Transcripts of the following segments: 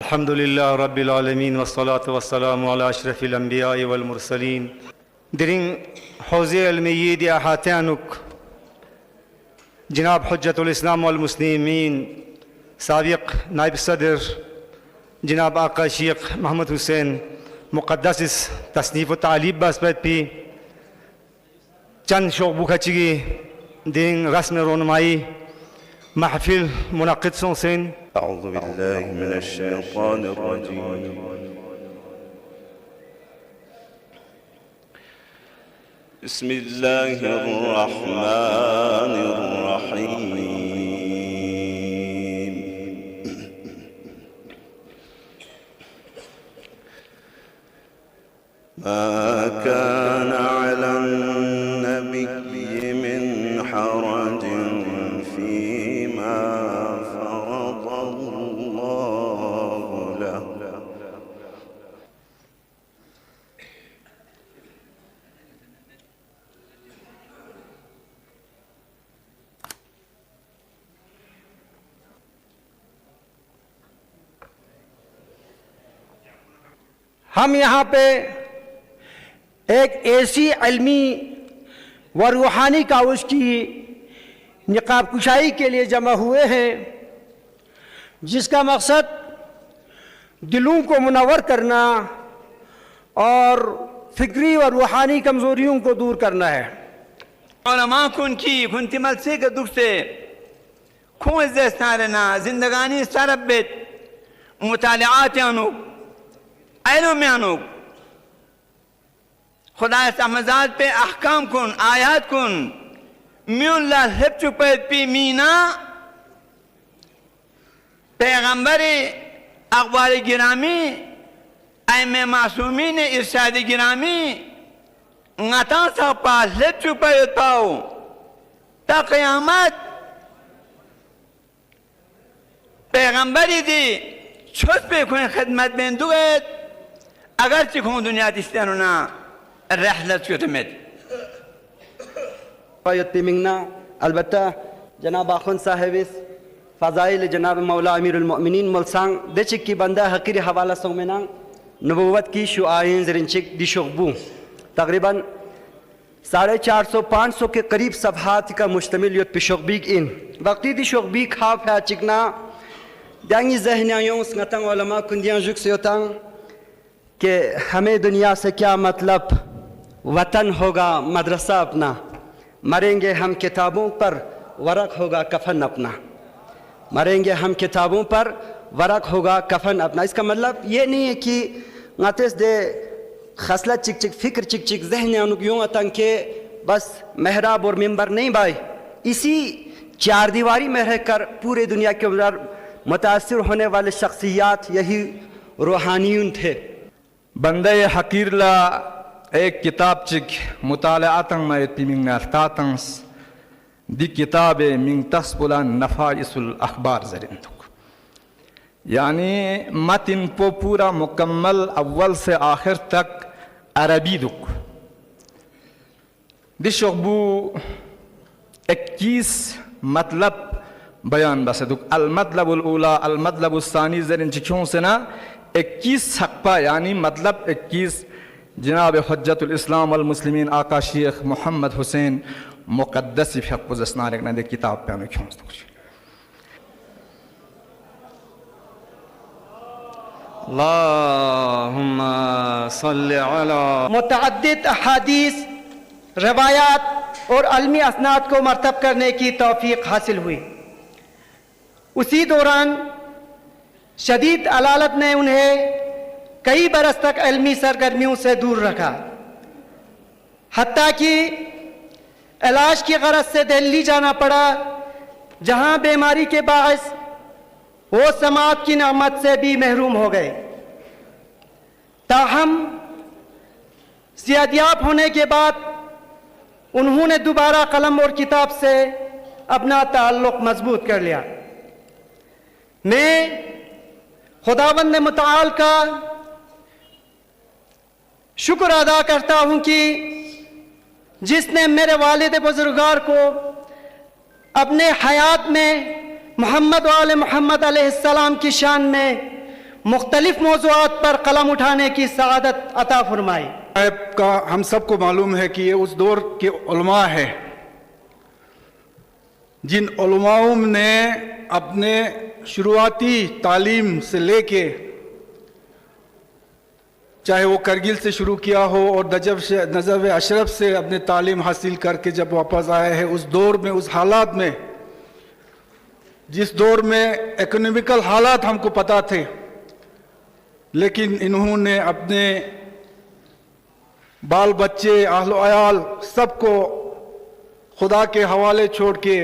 الحمد لله رب العالمين والصلاة والسلام على أشرف الأنبياء والمرسلين درين حوزي الميد أحاتينك جناب حجة الإسلام والمسلمين سابق نائب الصدر جناب آقا شیخ محمد حسین مقدس تصنیف و تعلیب باسپت پی چند شوق بوکھچگی دین رسم رونمائی محفل منعقد سنسین. أعوذ بالله من الشيطان الرجيم. بسم الله الرحمن الرحيم. ما كان على النبي من حرج فيما فرض الله له. ہم یہاں پہ ایک ایسی علمی و روحانی کاوش کی نقاب کشائی کے لیے جمع ہوئے ہیں جس کا مقصد دلوں کو منور کرنا اور فکری و روحانی کمزوریوں کو دور کرنا ہے. علماء كنت ملسيك دكتة كون زستارنا زندگاني سربت مطالعات يانوك علم يانوك خدا استعمزات پہ احکام کن آیات کن میون اللہ حب چپید پی مینا پیغمبر اقوال گرامی ائم معصومین ارشاد گرامی غطان سا پاس حب چپید پاو تا قیامت پیغمبری دی چھت پہ کن خدمت بندوگت اگر چکھون دنیا تستانونا الرحلة تمت. روایت پہ منگنا البتہ جناب آخوند صاحب فضائل جناب مولا امیر المؤمنین ملسان دیچک کی بندہ حقیر حوالہ سومنا نبوت کی شعائیں زرنچک دی شغبو تقریباً 450-500 کے قریب صفحات کا مشتمل یوت پہ شغبیک ان وقتی دی شغبیک خواہ ہے چکنا دانگی ذہنیوں سنگتاں علماء کندیاں جھک سیوتاں کہ ہمیں دنیا سے کیا مطلب وطن ہوگا مدرسہ اپنا مریں گے ہم کتابوں پر ورق ہوگا کفن اپنا مریں گے ہم کتابوں پر ورق ہوگا کفن اپنا. اس کا مطلب یہ نہیں ہے کہ غاتس دے خصلت چک چک فکر چک چک ذہن یوں اتن کہ بس محراب اور ممبر نہیں بھائی اسی چار دیواری میں رہ کر پورے دنیا کے اندر متاثر ہونے والے شخصیات یہی روحانیون تھے. بندے حقیر لا ایک کتاب چک مطالعاتاں میں پیمنگ ارتاتاں دی کتاب من تسبلا نفائس الاخبار زرندک یعنی متن پو پورا مکمل اول سے آخر تک عربی دک دی شغبو 21 مطلب بیان بس دک المطلب الاولا المطلب الثانی زرن چکھوں سے نا 21 حقپا یعنی مطلب 21 جناب حجت الاسلام والمسلمین آقا شیخ محمد حسین مقدس حق پوزسنا رکھنا دے کتاب پہ ہمیں کیوں سکتے اللہم صلی علی متعدد احادیث روایات اور علمی اسناد کو مرتب کرنے کی توفیق حاصل ہوئی. اسی دوران شدید علالت نے انہیں کئی برس تک علمی سرگرمیوں سے دور رکھا حتیٰ کہ علاج کی غرض سے دہلی جانا پڑا جہاں بیماری کے باعث وہ سماعت کی نعمت سے بھی محروم ہو گئے. تاہم صحتیاب ہونے کے بعد انہوں نے دوبارہ قلم اور کتاب سے اپنا تعلق مضبوط کر لیا. میں خداوند متعال کا شکر ادا کرتا ہوں کہ جس نے میرے والد بزرگوار کو اپنے حیات میں محمد و آل محمد علیہ السلام کی شان میں مختلف موضوعات پر قلم اٹھانے کی سعادت عطا فرمائی۔ صاحب کا ہم سب کو معلوم ہے کہ یہ اس دور کے علماء ہیں جن علماؤں نے اپنے شروعاتی تعلیم سے لے کے چاہے وہ کرگل سے شروع کیا ہو اور نجف اشرف سے اپنے تعلیم حاصل کر کے جب واپس آئے ہیں، اس دور میں، اس حالات میں، جس دور میں اکنومیکل حالات ہم کو پتہ تھے، لیکن انہوں نے اپنے بال بچے، اہل و عیال سب کو خدا کے حوالے چھوڑ کے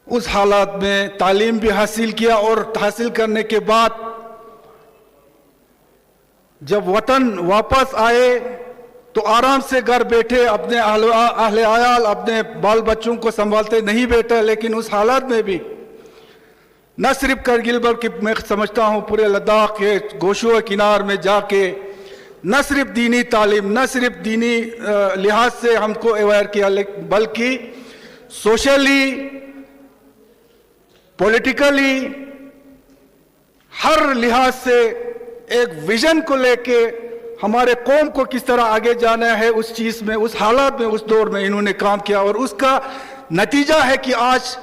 اس حالات میں تعلیم بھی حاصل کیا، اور حاصل کرنے کے بعد جب وطن واپس آئے تو آرام سے گھر بیٹھے اپنے اہل عیال، اپنے بال بچوں کو سنبھالتے نہیں بیٹھے، لیکن اس حالات میں بھی نہ صرف کرگل بلکہ میں سمجھتا ہوں پورے لداخ کے گوشوں کنار میں جا کے نہ صرف دینی تعلیم، نہ صرف دینی لحاظ سے ہم کو اویئر کیا، بلکہ سوشلی، پولیٹیکلی، ہر لحاظ سے ایک ویژن کو لے کے ہمارے قوم کو کس طرح آگے جانا ہے، اس چیز میں، اس حالات میں، اس دور میں انہوں نے کام کیا، اور اس کا نتیجہ ہے کہ آج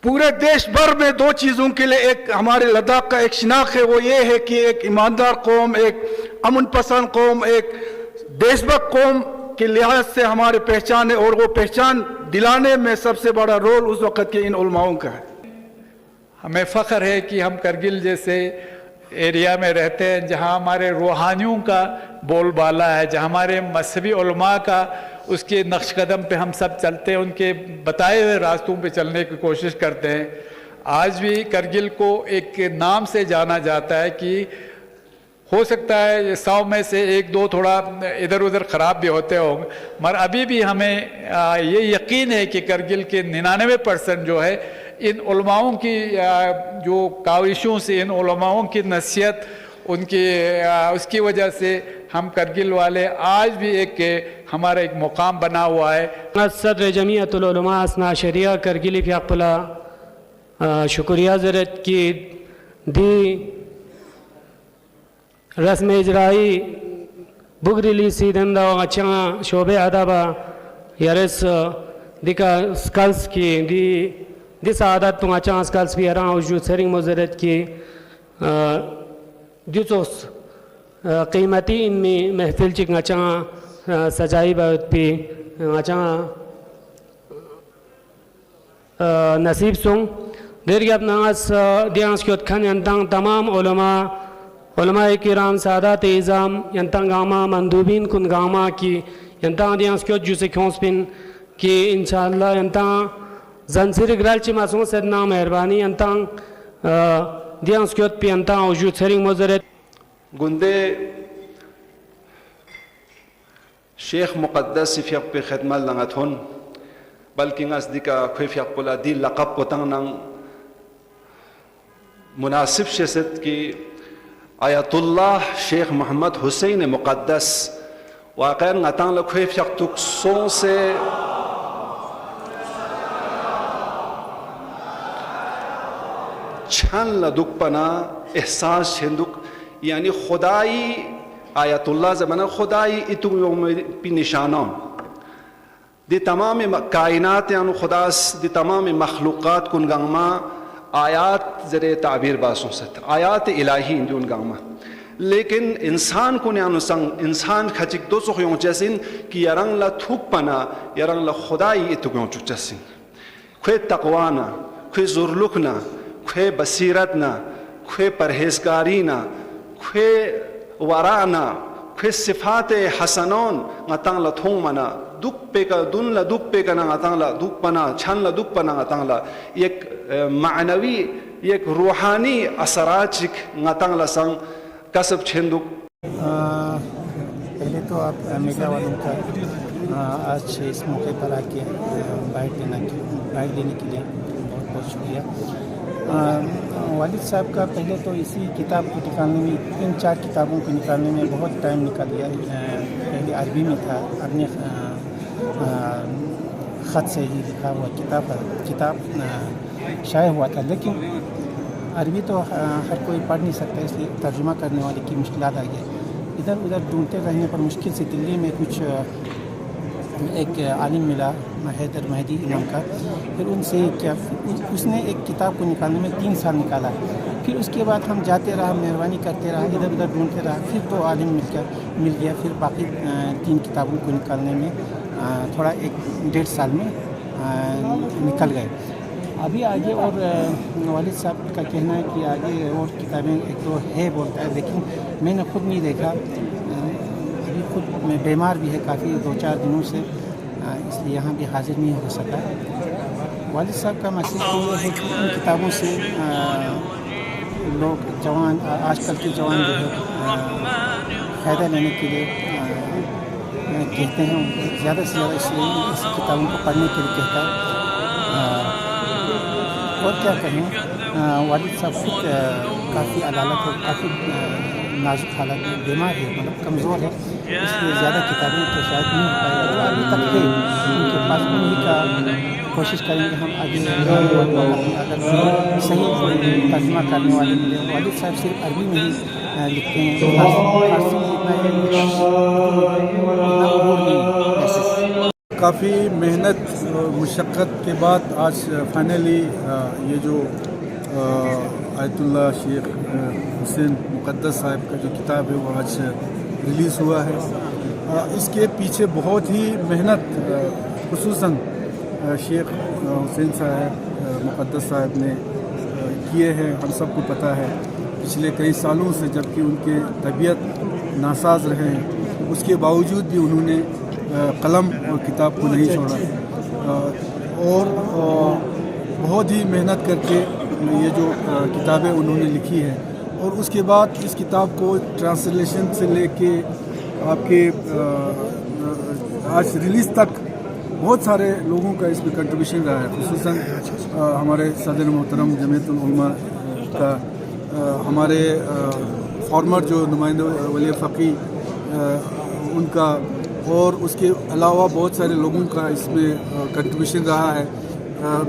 پورے دیش بھر میں دو چیزوں کے لیے ایک ہمارے لداخ کا ایک شناخت ہے، وہ یہ ہے کہ ایک ایماندار قوم، ایک امن پسند قوم، ایک دیش بھکت قوم کے لحاظ سے ہمارے پہچان ہے، اور وہ پہچان دلانے میں سب سے بڑا رول اس وقت کے ان علماؤں کا ہے۔ ہمیں فخر ہے کہ ہم کرگل جیسے ایریا میں رہتے ہیں جہاں ہمارے روحانیوں کا بول بالا ہے، جہاں ہمارے مذہبی علماء کا اس کے نقش قدم پہ ہم سب چلتے ہیں، ان کے بتائے ہوئے راستوں پہ چلنے کی کوشش کرتے ہیں۔ آج بھی کرگل کو ایک نام سے جانا جاتا ہے کہ ہو سکتا ہے 100 میں سے 1-2 تھوڑا ادھر ادھر خراب بھی ہوتے ہوں، مگر ابھی بھی ہمیں یہ یقین ہے کہ کرگل کے 99% جو ہے ان علماؤں کی جو کاوشوں سے، ان علماؤں کی نصیحت، ان کی اس کی وجہ سے ہم کرگل والے آج بھی ایک ہمارا ایک مقام بنا ہوا ہے۔ صدر جمعیت العلماء اثنا عشریہ کرگلی فی اقبلہ شکریہ زرت کی دی رسم اجرائی بگریلی سیدندہ و اچھا شعبے ادابہ یارس دیکھا سکلس کی دی سعادت تو اچھا سکلس بھی اران وجود سرنگ مزرت کی دیوچوس قیمتی ان میں محفل چک اچھا سجائی بہت پی اچھا نصیب سوں دیر گیا اپنا اس دیانس کی اتخان ینتان تمام علماء کرام سادات اعظام ینتان گاما مندوبین کن گاما کی ینتان دیانس کی جو سے کھونس پن کہ انشاءاللہ ینتان زنسیر گرال چی مسئول سدنا مہربانی ینتان دیانس کی اتپی ینتان وجود سرنگ مزرت گندے شیخ مقدس فیق پہ خدمت لنگت ہن بلکہ نزدیکا کوئی فیق پلا دی لقب کو تنگ مناسب شست کی آیت اللہ شیخ محمد حسین مقدس واقعا نتان لکھوئی فیق تکسوں سے چھن لدک پنا احساس چھندک یعنی خدائی آیت اللہ زمانہ خدائی اتو یوم پی نشانان دی تمام کائنات یعنی خداس دی تمام مخلوقات کن گنگما آیات ذریعے تعبیر باسوں ست آیات الہی اندیون گنگما لیکن انسان کن یعنی سنگ انسان کھچک دو سخیوں چسن کی یرنگ لا تھوک پنا یرنگ لا خدائی اتو گیوں چسن کھوے تقوانا کھوے زرلکنا کھوے بصیرتنا کھوے پرہیزگارینا کھوے ورانا کھوے صفات حسنون نتان لا تھون منا دک پہ کا دن لا دک پہ کا نتان لا دک پنا چھن لا دک پنا نتان لا ایک معنوی ایک روحانی اثرات چک نتان لا سنگ کسب چھندک۔ پہلے تو آپ میڈیا والوں کا آج اس موقع پر آ کے بائٹ لینے کے لیے بہت بہت شکریہ۔ والد صاحب کا پہلے تو اسی کتاب کو نکالنے میں 3-4 کتابوں کو نکالنے میں بہت ٹائم نکال دیا۔ پہلے عربی میں تھا، اپنے خط سے ہی لکھا ہوا کتاب شائع ہوا تھا، لیکن عربی تو ہر کوئی پڑھ نہیں سکتا، اس لیے ترجمہ کرنے والے کی مشکلات آ گئی. ادھر ادھر ڈھونڈتے رہنے پر مشکل سے دلی میں کچھ ایک عالم ملا حیدر مہدی امام کا. پھر ان سے کیا اس نے ایک کتاب کو نکالنے میں 3 سال نکالا. پھر اس کے بعد ہم جاتے رہا، مہربانی کرتے رہا، ادھر ادھر ڈھونڈتے رہا. پھر 2 عالم مل گیا. پھر باقی 3 کتابوں کو نکالنے میں تھوڑا 1-1.5 سال میں نکل گئے. ابھی آگے اور والد صاحب کا کہنا ہے کہ آگے اور کتابیں 1-2 ہے بولتا ہے، لیکن میں نے خود نہیں دیکھا. ابھی خود میں بیمار بھی ہے کافی 2-4 دنوں سے، اس لیے یہاں بھی حاضر نہیں ہو سکا. والد صاحب کا میسیج تو یہ ہے کہ ان کتابوں سے لوگ جوان آج کل کے جوان جو ہے فائدہ لینے کے لیے کہتے ہیں، زیادہ سے زیادہ اس کتابوں کو پڑھنے کے لیے کہتا ہے. اور کیا کہیں، والد صاحب خود کافی عدالت ہے، کافی نازک حالت میں بیمار ہے، مطلب کمزور ہے، اس لیے زیادہ کتابیں تو شاید نہیں ہو پائے گا. ابھی تک ہے ان کے پاس، انہیں کا کوشش کریں گے ہم آگے اگر صحیح ترجمہ کرنے والے ملے. والد صاحب صرف عربی میں ہی لکھتے ہیں، فارسی میں کافی محنت مشقت کے بعد آج فائنلی یہ جو آیت اللہ شیخ حسین مقدس صاحب کا جو کتاب ہے وہ آج ریلیز ہوا ہے. اس کے پیچھے بہت ہی محنت خصوصاً شیخ حسین صاحب مقدس صاحب نے کیے ہیں. ہم سب کو پتہ ہے پچھلے کئی سالوں سے جبکہ ان کے طبیعت ناساز رہے ہیں، اس کے باوجود بھی انہوں نے قلم اور کتاب کو نہیں چھوڑا، اور بہت ہی محنت کر کے یہ جو کتابیں انہوں نے لکھی ہے. اور اس کے بعد اس کتاب کو ٹرانسلیشن سے لے کے آپ کے آج ریلیز تک بہت سارے لوگوں کا اس میں کنٹریبیوشن رہا ہے، خصوصاً ہمارے صدر محترم جمعیت العلماء کا، ہمارے فارمر جو نمائندہ ولی فقی ان کا، اور اس کے علاوہ بہت سارے لوگوں کا اس میں کنٹریبیوشن رہا ہے.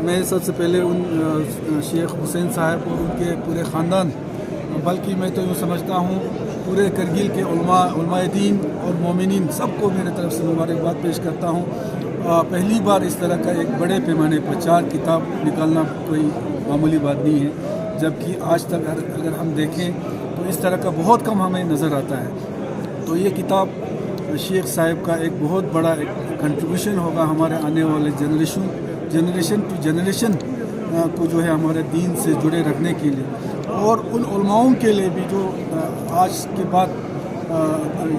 میں سب سے پہلے ان شیخ حسین صاحب اور ان کے پورے خاندان، بلکہ میں تو یوں سمجھتا ہوں پورے کرگل کے علماء دین اور مومنین سب کو میرے طرف سے مبارکباد پیش کرتا ہوں. پہلی بار اس طرح کا ایک بڑے پیمانے پر 4 کتاب نکالنا کوئی معمولی بات نہیں ہے، جبکہ آج تک اگر ہم دیکھیں تو اس طرح کا بہت کم ہمیں نظر آتا ہے. تو یہ کتاب شیخ صاحب کا ایک بہت بڑا ایک کنٹریبیوشن ہوگا ہمارے آنے والے جنریشن ٹو جنریشن کو جو ہے ہمارے دین سے جڑے رکھنے کے لیے، اور ان علماؤں کے لیے بھی جو آج کے بعد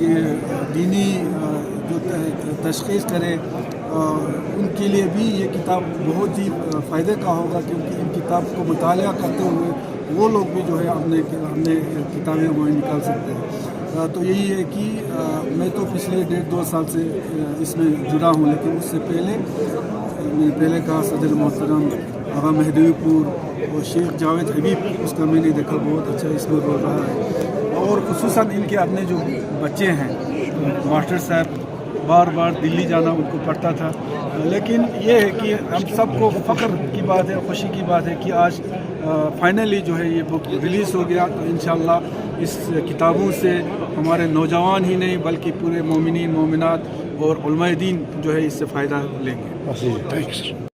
یہ دینی جو تشخیص کرے، ان کے لیے بھی یہ کتاب بہت ہی فائدے کا ہوگا، کیونکہ ان کتاب کو مطالعہ کرتے ہوئے وہ لوگ بھی جو ہے اپنے کتابیں وہ نکال سکتے ہیں. تو یہی ہے کہ میں تو پچھلے 1.5-2 سال سے اس میں جڑا ہوں، لیکن اس سے پہلے کہا صدر محترم آغا مہدوی پور اور شیخ جاوید حبیب، اس کا میں نے دیکھا بہت اچھا اس میں رول رہا ہے. اور خصوصاً ان کے اپنے جو بچے ہیں، ماسٹر صاحب بار بار دلی جانا ان کو پڑتا تھا، لیکن یہ ہے کہ ہم سب کو فخر کی بات ہے، خوشی کی بات ہے کہ آج فائنلی جو ہے یہ بک ریلیز ہو گیا. تو انشاءاللہ اس کتابوں سے ہمارے نوجوان ہی نہیں بلکہ پورے مومنین مومنات اور علماء دین جو ہے اس سے فائدہ لیں گے.